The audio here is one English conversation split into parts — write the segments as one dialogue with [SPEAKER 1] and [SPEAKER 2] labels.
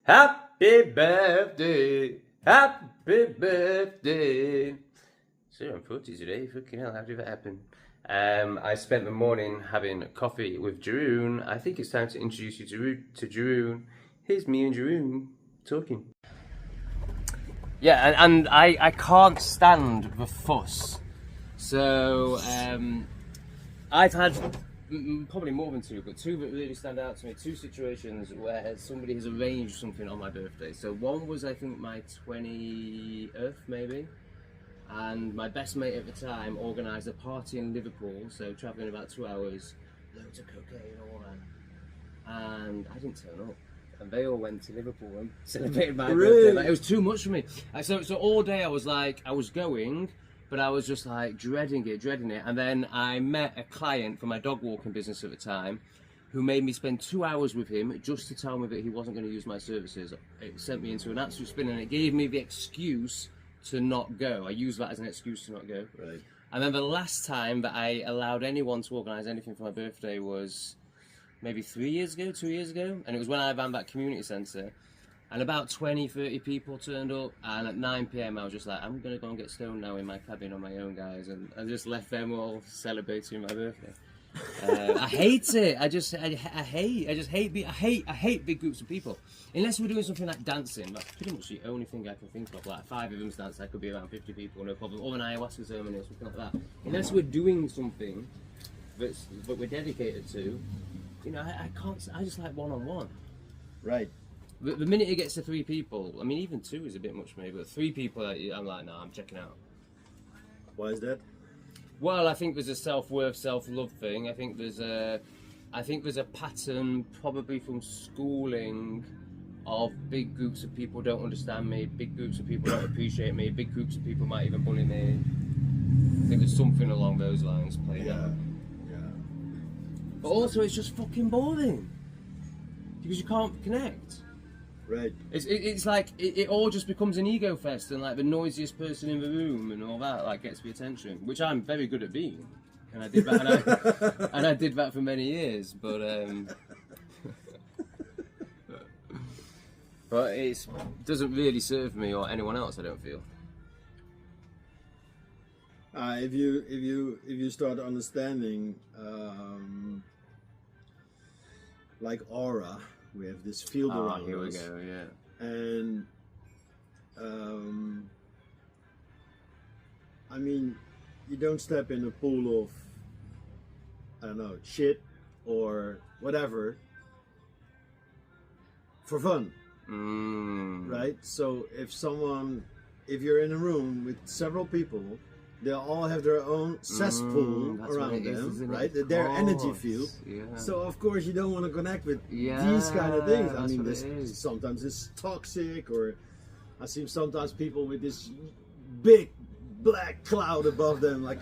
[SPEAKER 1] Happy birthday, happy birthday. So I'm 40 today, fucking hell, how did that happen? I spent the morning having coffee with Jereon. I think it's time to introduce you to Jereon. Here's me and Jereon talking. Yeah, and I can't stand the fuss. So I've had probably more than two, but two that really stand out to me. Two situations where somebody has arranged something on my birthday. So one was, I think, my 20th maybe, and my best mate at the time organised a party in Liverpool, so travelling about 2 hours, loads of cocaine and all that, and I didn't turn up. And they all went to Liverpool and celebrated my birthday. Like, it was too much for me. So all day I was like, I was going, but I was just like dreading it. And then I met a client for my dog walking business at the time who made me spend 2 hours with him just to tell me that he wasn't going to use my services. It sent me into an absolute spin, and it gave me the excuse to not go. I used that as an excuse to not go.
[SPEAKER 2] Right.
[SPEAKER 1] And then the last time that I allowed anyone to organise anything for my birthday was maybe 2 years ago, and it was when I ran that community centre, and about 20-30 people turned up, and at 9 PM I was just like, I'm gonna go and get stoned now in my cabin on my own, guys, and I just left them all celebrating my birthday. I hate it. I hate big groups of people. Unless we're doing something like dancing, that's pretty much the only thing I can think of. Like 5 of them's dance, I could be around 50 people, no problem. Or an ayahuasca ceremony or something like that. Unless we're doing something that we're dedicated to, you know, I can't. I just like one-on-one.
[SPEAKER 2] Right.
[SPEAKER 1] The minute it gets to 3 people, I mean, even 2 is a bit much for me, but 3 people, I'm like, no, I'm checking out.
[SPEAKER 2] Why is that?
[SPEAKER 1] Well, I think there's a self-worth, self-love thing. I think there's a pattern, probably from schooling, of big groups of people don't understand me, big groups of people don't appreciate me, big groups of people might even bully me. I think there's something along those lines playing out.
[SPEAKER 2] Yeah.
[SPEAKER 1] But also, it's just fucking boring because you can't connect.
[SPEAKER 2] Right.
[SPEAKER 1] It's like it all just becomes an ego fest, and like the noisiest person in the room and all that like gets the attention, which I'm very good at being, and I did that, and I did that for many years. But but it doesn't really serve me or anyone else, I don't feel.
[SPEAKER 2] If you start understanding, like aura, we have this field around
[SPEAKER 1] here
[SPEAKER 2] us.
[SPEAKER 1] Here we go, yeah.
[SPEAKER 2] And I mean, you don't step in a pool of, I don't know, shit or whatever for fun. Right? So if you're in a room with several people, they'll all have their own cesspool around them, right? Their energy field.
[SPEAKER 1] Yeah.
[SPEAKER 2] So of course you don't want to connect with these kind of things. I mean, sometimes it's toxic, or I see sometimes people with this big black cloud above them, like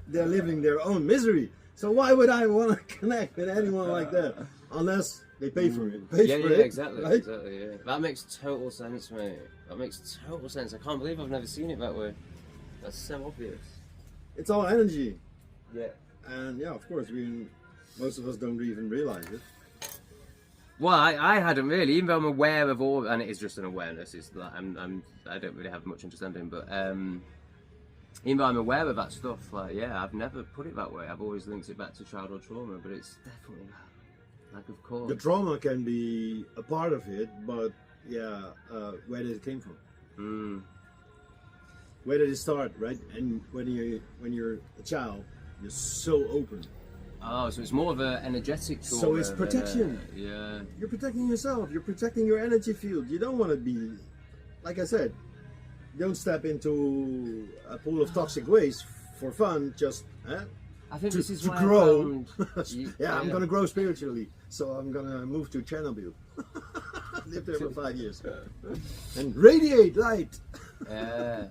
[SPEAKER 2] they're living their own misery. So why would I want to connect with anyone like that unless they pay for it?
[SPEAKER 1] Exactly,
[SPEAKER 2] right?
[SPEAKER 1] exactly. Yeah. That makes total sense, mate. That makes total sense. I can't believe I've never seen it that way. That's so obvious.
[SPEAKER 2] It's all energy.
[SPEAKER 1] Yeah.
[SPEAKER 2] And yeah, of course, most of us don't even realize it.
[SPEAKER 1] Well, I hadn't really, even though I'm aware of all, and it is just an awareness. It's like I don't really have much understanding, but even though I'm aware of that stuff, like I've never put it that way. I've always linked it back to childhood trauma, but it's definitely like, of course.
[SPEAKER 2] The trauma can be a part of it, but where did it came from? Where did it start, right? And when you're a child, you're so open.
[SPEAKER 1] Oh, so it's more of an energetic trauma.
[SPEAKER 2] So it's protection.
[SPEAKER 1] Yeah.
[SPEAKER 2] You're protecting yourself. You're protecting your energy field. You don't want to be, like I said, don't step into a pool of toxic waste for fun. Just
[SPEAKER 1] I think this is
[SPEAKER 2] to
[SPEAKER 1] why
[SPEAKER 2] grow.
[SPEAKER 1] Yeah,
[SPEAKER 2] I'm gonna grow spiritually, so I'm gonna move to Chernobyl. Live there for 5 years and radiate light.
[SPEAKER 1] Yeah.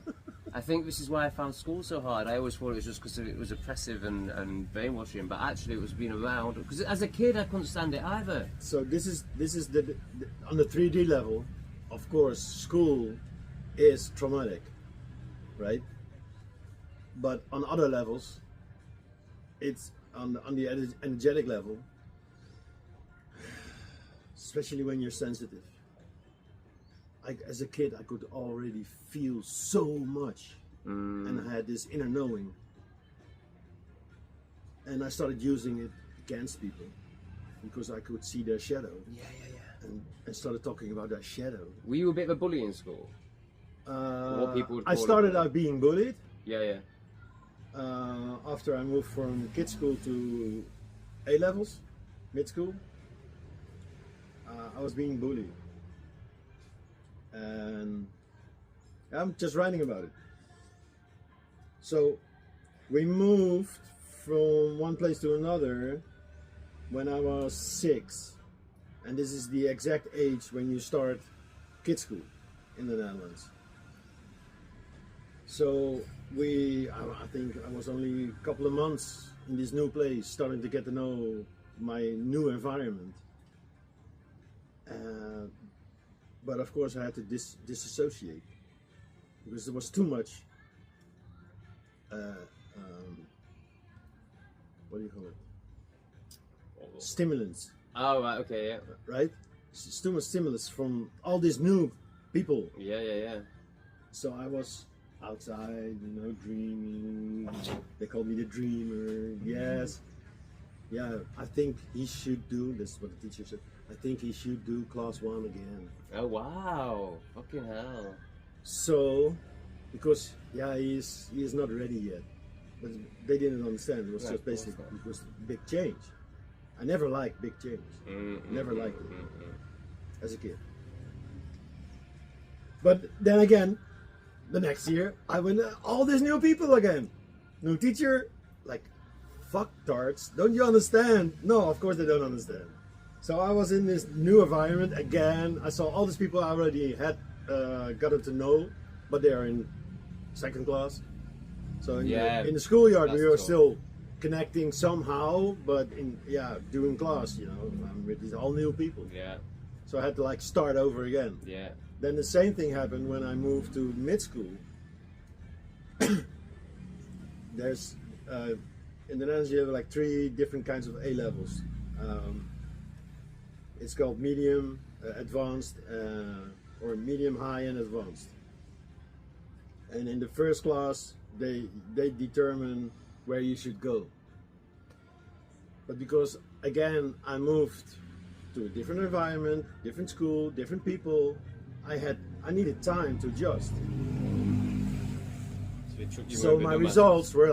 [SPEAKER 1] I think this is why I found school so hard. I always thought it was just because it was oppressive and brainwashing, but actually it was being around. Because as a kid, I couldn't stand it either.
[SPEAKER 2] So this is the on the 3D level. Of course, school is traumatic, right? But on other levels, it's on the energetic level. especially when you're sensitive. As a kid, I could already feel so much, and I had this inner knowing. And I started using it against people because I could see their shadow.
[SPEAKER 1] Yeah.
[SPEAKER 2] And started talking about that shadow.
[SPEAKER 1] Were you a bit of a bully in school? What people would
[SPEAKER 2] I
[SPEAKER 1] call
[SPEAKER 2] started
[SPEAKER 1] it?
[SPEAKER 2] out being bullied.
[SPEAKER 1] Yeah.
[SPEAKER 2] After I moved from kids school to A levels, mid school, I was being bullied, and I'm just writing about it. So we moved from one place to another when I was 6. And this is the exact age when you start kids school in the Netherlands. So I think I was only a couple of months in this new place, starting to get to know my new environment. But of course I had to disassociate because there was too much, what do you call it? Stimulants.
[SPEAKER 1] Oh, right, okay, yeah.
[SPEAKER 2] Right? It's too much stimulus from all these new people.
[SPEAKER 1] Yeah.
[SPEAKER 2] So I was outside, dreaming. They called me the dreamer. Yes. Yeah, I think he should do, this is what the teacher said, I think he should do class 1 again.
[SPEAKER 1] Oh, wow. Fucking hell.
[SPEAKER 2] So, because, he is not ready yet. But they didn't understand. It was just basically, it was big change. I never liked big change. Never liked it as a kid. But then again, the next year, I went all these new people again. New teacher, like, fuck tarts, don't you understand? No, of course they don't understand. So I was in this new environment again. I saw all these people I already had gotten to know, but they are in 2nd class. So in the schoolyard we were still connecting somehow, but doing class, I'm with these all new people.
[SPEAKER 1] Yeah.
[SPEAKER 2] So I had to start over again.
[SPEAKER 1] Yeah.
[SPEAKER 2] Then the same thing happened when I moved to mid school. There's in the Netherlands you have 3 different kinds of A levels. It's called medium, advanced, or medium, high, and advanced. And in the 1st class, they determine where you should go. But because again I moved to a different environment, different school, different people, I needed time to adjust. So my results were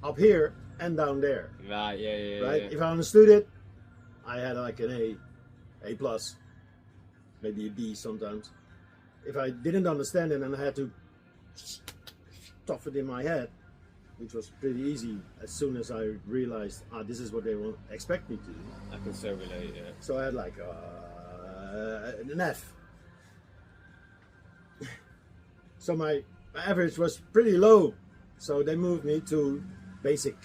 [SPEAKER 2] up here and down there.
[SPEAKER 1] Right, yeah.
[SPEAKER 2] Right? If I understood it, I had an A plus, maybe a B sometimes. If I didn't understand it and I had to stuff it in my head, which was pretty easy as soon as I realized, this is what they expect me to do.
[SPEAKER 1] I can so relate, yeah.
[SPEAKER 2] So I had an F. So my average was pretty low. So they moved me to basic,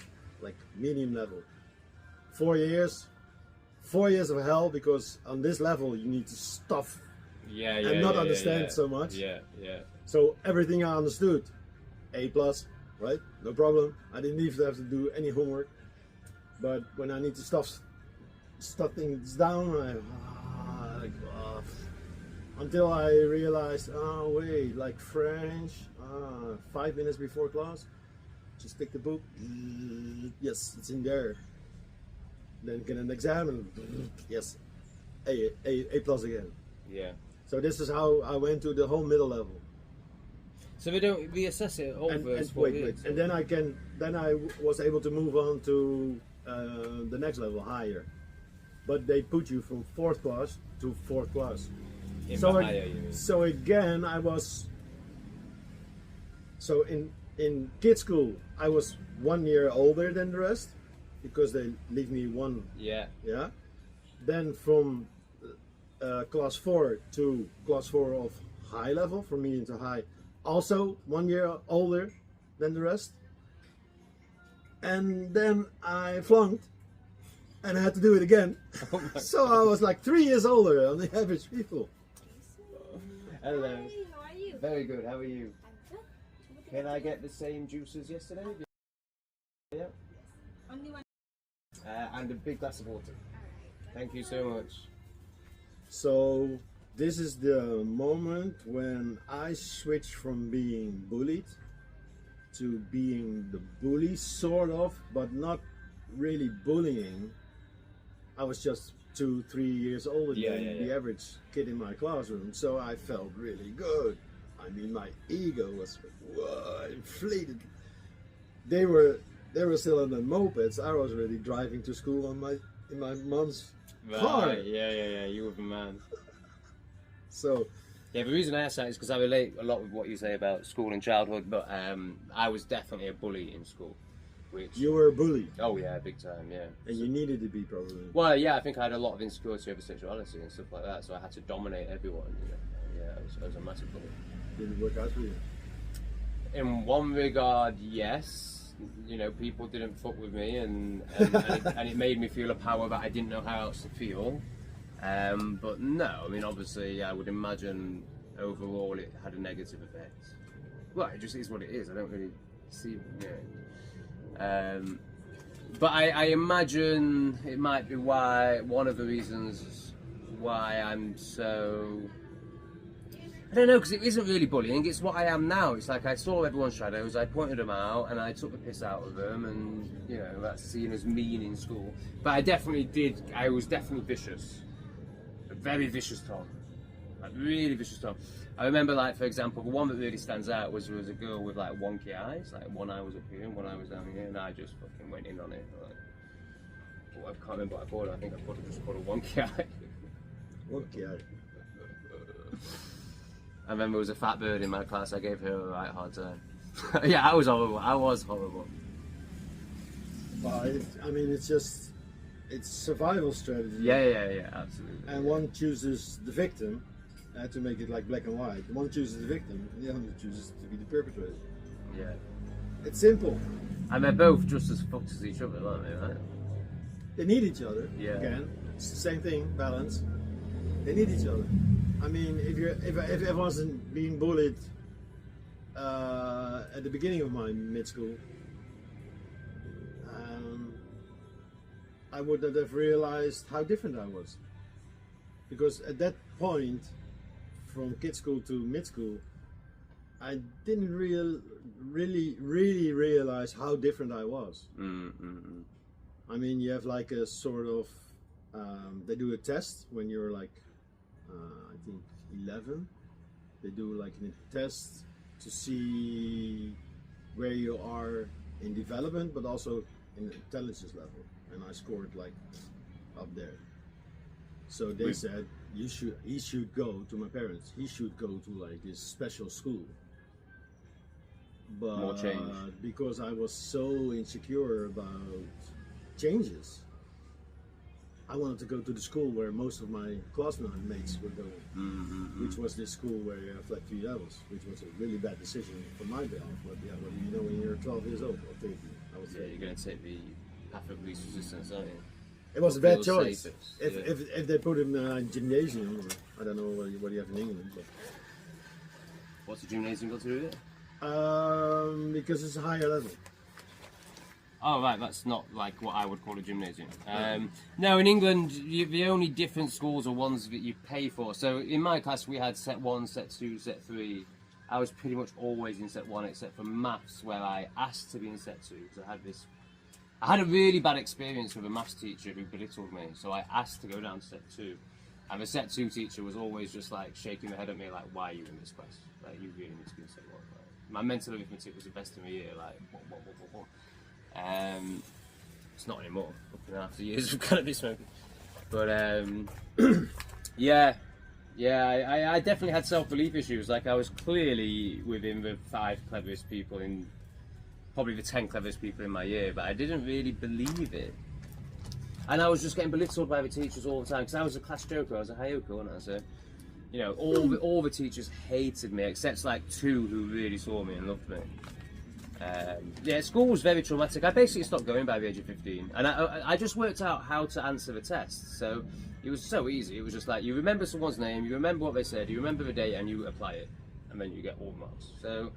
[SPEAKER 2] medium level. 4 years. 4 years of hell, because on this level you need to stuff and not understand so much.
[SPEAKER 1] Yeah.
[SPEAKER 2] So everything I understood, A plus, right? No problem. I didn't even have to do any homework. But when I need to stuff things down, until I realized, wait, French, 5 minutes before class, just pick the book. Yes, it's in there. Then get an exam and yes, A plus again.
[SPEAKER 1] Yeah.
[SPEAKER 2] So this is how I went to the whole middle level.
[SPEAKER 1] So we assess it over
[SPEAKER 2] and wait. And then I was able to move on to the next level higher. But they put you from 4th class to 4th class. So again I was in kids school I was 1 year older than the rest, because they leave me one. Yeah. Then from class 4 to class 4 of high level, from medium to high, also 1 year older than the rest. And then I flunked and I had to do it again. So I was 3 years older on the average people.
[SPEAKER 1] Hello.
[SPEAKER 3] Hi, how are you?
[SPEAKER 1] Very good. How are you?
[SPEAKER 3] I'm good.
[SPEAKER 1] Can I get the same juice as yesterday? Yeah.
[SPEAKER 3] Only one.
[SPEAKER 1] And a big glass of water.
[SPEAKER 3] Alright.
[SPEAKER 1] Thank you so much.
[SPEAKER 2] So this is the moment when I switched from being bullied to being the bully, sort of, but not really bullying. I was just 2-3 years older than the average kid in my classroom, so I felt really good. I mean, my ego was inflated. They were still on the mopeds. I was already driving to school in my mom's car.
[SPEAKER 1] Yeah. You were the man.
[SPEAKER 2] So.
[SPEAKER 1] Yeah, the reason I ask that is because I relate a lot with what you say about school and childhood, but I was definitely a bully in school. Which,
[SPEAKER 2] you were a bully?
[SPEAKER 1] Oh yeah, big time, yeah.
[SPEAKER 2] And you needed to be, probably.
[SPEAKER 1] Well, yeah, I think I had a lot of insecurity over sexuality and stuff like that, so I had to dominate everyone, you know. Yeah, I was a massive bully.
[SPEAKER 2] Did it work out for you?
[SPEAKER 1] In one regard, yes. You know, people didn't fuck with me, and it made me feel a power that I didn't know how else to feel. But no, I mean, obviously, I would imagine overall it had a negative effect. Well, it just is what it is. I don't really see, but I imagine it might be one of the reasons why I'm so. I don't know, because it isn't really bullying. It's what I am now. It's like I saw everyone's shadows, I pointed them out, and I took the piss out of them, and you know that's seen as mean in school. But I definitely did. I was definitely vicious. A very vicious Tom, like really vicious Tom. I remember, like, for example, the one that really stands out was a girl with like wonky eyes, like one eye was up here and one eye was down here, and I just fucking went in on it. Like, well, I can't remember what I called her. I think I just called her wonky eye.
[SPEAKER 2] Wonky eye.
[SPEAKER 1] I remember there was a fat bird in my class. I gave her a right hard time. Yeah, I was horrible.
[SPEAKER 2] Well, I mean, it's survival strategy.
[SPEAKER 1] Yeah, absolutely.
[SPEAKER 2] And one chooses the victim, to make it like black and white. One chooses the victim, and the other chooses to be the perpetrator.
[SPEAKER 1] Yeah.
[SPEAKER 2] It's simple.
[SPEAKER 1] And they're both just as fucked as each other, aren't they? Right?
[SPEAKER 2] They need each other.
[SPEAKER 1] Yeah.
[SPEAKER 2] Again, it's the same thing. Balance. They need each other. I mean, if I wasn't being bullied at the beginning of my mid school, I would not have realized how different I was. Because at that point, from kid school to mid school, I didn't really realize how different I was. I mean, you have like a sort of, they do a test when you're like, I think 11. They do like a test to see where you are in development, but also in intelligence level. And I scored like up there. So they said he should go to my parents. He should go to like this special school. But
[SPEAKER 1] more change.
[SPEAKER 2] Because I was so insecure about changes, I wanted to go to the school where most of my classmates were going, which was this school where you have like 3 levels, which was a really bad decision for my behalf. But yeah, what do you know when you're 12 years old or 13? I was 13.
[SPEAKER 1] You're going to take the path of least resistance, aren't you?
[SPEAKER 2] It was a bad
[SPEAKER 1] Feel
[SPEAKER 2] choice.
[SPEAKER 1] safest,
[SPEAKER 2] If they put him in a gymnasium, or I don't know what you have in England. But.
[SPEAKER 1] What's the gymnasium got to do with it?
[SPEAKER 2] Because it's a higher level.
[SPEAKER 1] Oh right, that's not like what I would call a gymnasium. No, in England, the only different schools are ones that you pay for. So in my class, we had set 1, set 2, set 3. I was pretty much always in set 1, except for maths, where I asked to be in set 2 because I had a really bad experience with a maths teacher who belittled me. So I asked to go down to set 2, and the set 2 teacher was always just like shaking her head at me, like, "Why are you in this class? Like, you really need to be in set 1." Like, my mental arithmetic was the best in the year. Like, what. It's not anymore. After years of cannabis smoking, but yeah, I definitely had self-belief issues. Like I was clearly within the 5 cleverest people in, probably the 10 cleverest people in my year, but I didn't really believe it. And I was just getting belittled by the teachers all the time because I was a class joker. I was a Hayoko, wasn't I? So, you know, all the teachers hated me except like 2 who really saw me and loved me. Yeah, school was very traumatic. I basically stopped going by the age of 15, and I just worked out how to answer the tests. So it was so easy. It was just like you remember someone's name, you remember what they said, you remember the date, and you apply it, and then you get all the marks. So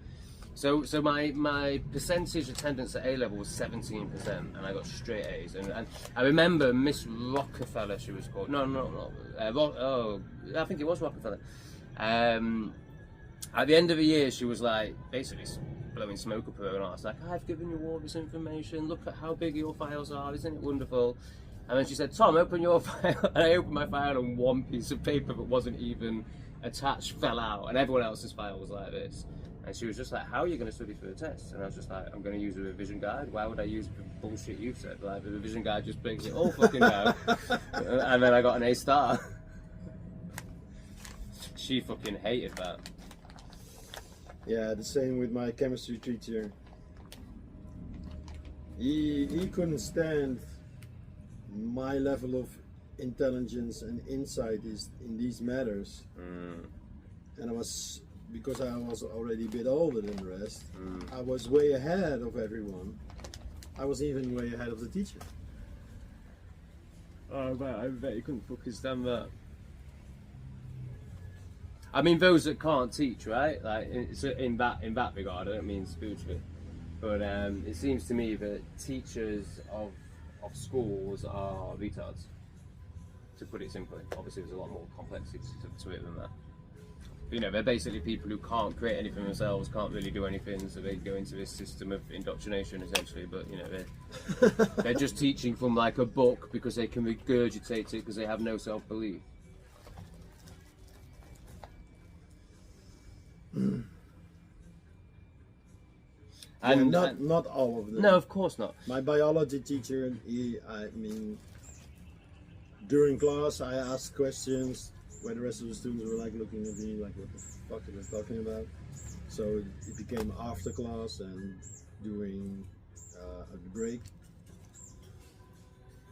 [SPEAKER 1] So my percentage attendance at A level was 17%, and I got straight A's. And I remember Miss Rockefeller, she was called. No. I think it was Rockefeller. At the end of the year, she was like basically blowing smoke up her own arse, like, I've given you all this information. Look at how big your files are. Isn't it wonderful? And then she said, Tom, open your file. And I opened my file, and one piece of paper that wasn't even attached fell out, and everyone else's file was like this. And she was just like, how are you going to study for the test? And I was just like, I'm going to use a revision guide. Why would I use the bullshit you said? Like, the revision guide just breaks it all fucking down. And then I got an A star. She fucking hated that.
[SPEAKER 2] Yeah, the same with my chemistry teacher. He couldn't stand my level of intelligence and insight in these matters. And because I was already a bit older than the rest, I was way ahead of everyone. I was even way ahead of the teacher.
[SPEAKER 1] Oh, man, I bet you couldn't fucking stand that. I mean, those that can't teach, right? Like, in that regard, I don't mean spiritually, but it seems to me that teachers of schools are retards, to put it simply. Obviously, there's a lot more complexity to it than that. But, you know, they're basically people who can't create anything themselves, can't really do anything, so they go into this system of indoctrination, essentially. But, you know, they're just teaching from like a book because they can regurgitate it because they have no self-belief.
[SPEAKER 2] And not all of them.
[SPEAKER 1] No, of course not.
[SPEAKER 2] My biology teacher, during class I asked questions where the rest of the students were like looking at me like, what the fuck are they talking about? So it became after class and during a break.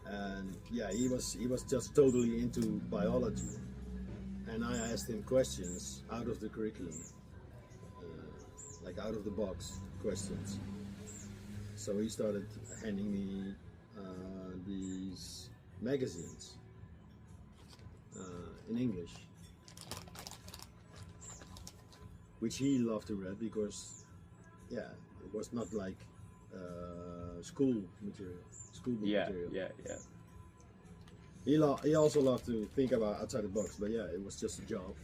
[SPEAKER 2] And yeah, he was just totally into biology. And I asked him questions out of the curriculum, like out of the box questions. So he started handing me these magazines in English, which he loved to read because, yeah, it was not like school material, school book material.
[SPEAKER 1] Yeah.
[SPEAKER 2] He also loved to think about outside the box, but yeah, it was just a job.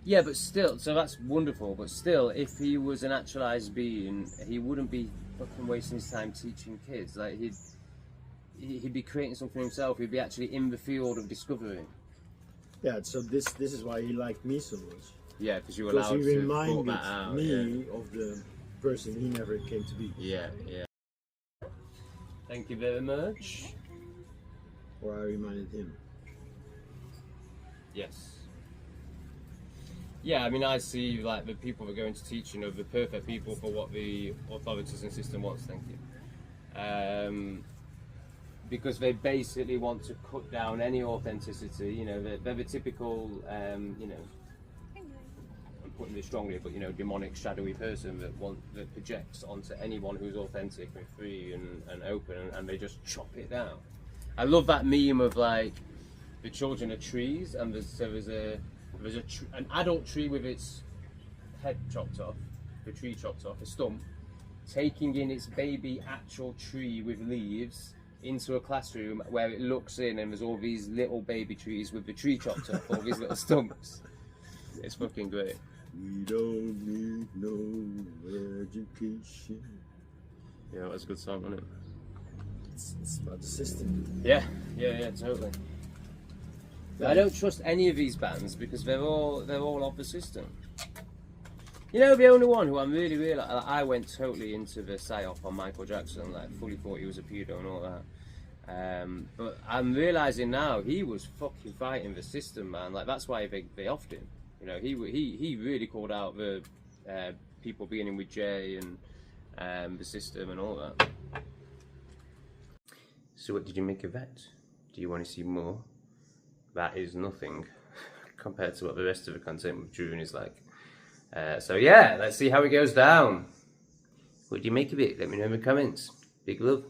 [SPEAKER 1] Yeah, but still, so that's wonderful, but still, if he was an actualized being, he wouldn't be fucking wasting his time teaching kids. Like, he'd be creating something himself, he'd be actually in the field of discovery.
[SPEAKER 2] Yeah, so this is why he liked me so much.
[SPEAKER 1] Yeah, because you were allowed
[SPEAKER 2] he
[SPEAKER 1] to
[SPEAKER 2] reminded
[SPEAKER 1] that out,
[SPEAKER 2] me of the person he never came to be.
[SPEAKER 1] Yeah. Thank you very much.
[SPEAKER 2] Or I reminded him.
[SPEAKER 1] Yes. Yeah, I mean, I see like the people that go into teaching are the perfect people for what the authorities and system wants. Thank you. Because they basically want to cut down any authenticity. You know, they're the typical, you know, I'm putting this strongly, but you know, demonic, shadowy person that projects onto anyone who's authentic and free and open, and they just chop it down. I love that meme of like the children are trees, and there's an adult tree with its head chopped off, the tree chopped off, a stump, taking in its baby actual tree with leaves into a classroom where it looks in and there's all these little baby trees with the tree chopped off, all these little stumps. It's fucking great.
[SPEAKER 2] We don't need no education.
[SPEAKER 1] Yeah, that's a good song, isn't it?
[SPEAKER 2] It's about the system.
[SPEAKER 1] Yeah, totally. I don't trust any of these bands because they're all of the system. You know, the only one who I'm really like, I went totally into the psyop on Michael Jackson, like fully thought he was a pedo and all that. But I'm realizing now he was fucking fighting the system, man. Like that's why they offed him. You know, he really called out the people beginning with J and the system and all that. So what did you make of that? Do you want to see more? That is nothing compared to what the rest of the content with Jereon is like. So yeah, let's see how it goes down. What do you make of it? Let me know in the comments. Big love.